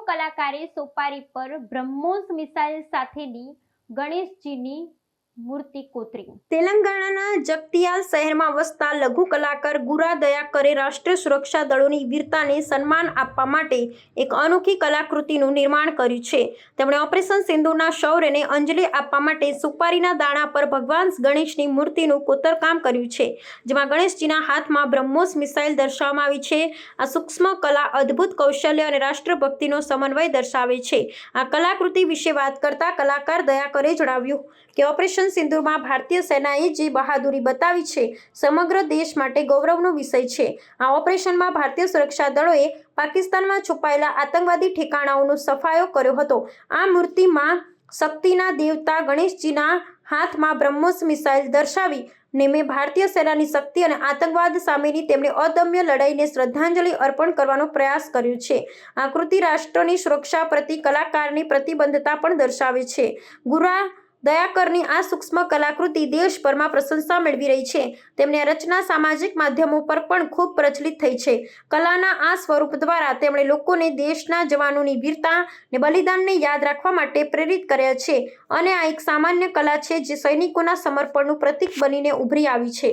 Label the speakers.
Speaker 1: કલાકારે સોપારી પર બ્રહ્મોસ મિસાઇલ સાથેની ગણેશજીની મૂર્તિ કોતરી।
Speaker 2: તેલંગાણાના જગતિયાલ શહેરમાં વસતા લઘુ કલાકાર ગુરા દયાકરે રાષ્ટ્રીય સુરક્ષા દળોની વીરતાને સન્માન આપવા માટે એક અનોખી કલાકૃતિનું નિર્માણ કર્યું છે। તેમણે ઓપરેશન સિંદૂરના શૌર્યને અંજલિ આપવા માટે સુપારીના દાણા પર ભગવાન ગણેશની મૂર્તિનું કોતરકામ કર્યું છે, જેમાં ગણેશજીના હાથમાં બ્રહ્મોસ મિસાઇલ દર્શાવવામાં આવી છે। આ સૂક્ષ્મ કલા અદ્ભુત કૌશલ્ય અને રાષ્ટ્રભક્તિનો સમન્વય દર્શાવે છે। આ કલાકૃતિ વિશે વાત કરતા કલાકાર દયાકરે જણાવ્યું કે ઓપરેશન સિંદૂરમાં ભારતીય સેનાએ જે બહાદુરી બતાવી છે, સમગ્ર દેશ માટે ગૌરવનો વિષય છે। આ ઓપરેશનમાં ભારતીય સુરક્ષા દળોએ પાકિસ્તાનમાં છુપાયેલા આતંકવાદી ઠેકાણાઓનો સફાયો કર્યો હતો। આ મૂર્તિમાં શક્તિના દેવતા ગણેશજીના હાથમાં બ્રહ્મોસ મિસાઇલ દર્શાવી ને મેં ભારતીય સેનાની શક્તિ અને આતંકવાદ સામેની તેમની અદમ્ય લડાઈને શ્રદ્ધાંજલિ અર્પણ કરવાનો પ્રયાસ કર્યો છે। આ કૃતિ રાષ્ટ્રની સુરક્ષા પ્રતિ કલાકારની પ્રતિબદ્ધતા પણ દર્શાવે છે। ગુરા દયાકરની આ સૂક્ષ્મ કલાકૃતિ દેશભરમાં પ્રશંસા મેળવી રહી છે। તેમની રચના સામાજિક માધ્યમો પર પણ ખૂબ પ્રચલિત થઈ છે। કલાના આ સ્વરૂપ દ્વારા તેમણે લોકોને દેશના જવાનોની વીરતા અને બલિદાનને યાદ રાખવા માટે પ્રેરિત કર્યા છે અને આ એક સામાન્ય કલા છે જે સૈનિકોના સમર્પણનું પ્રતીક બનીને ઉભરી આવી છે।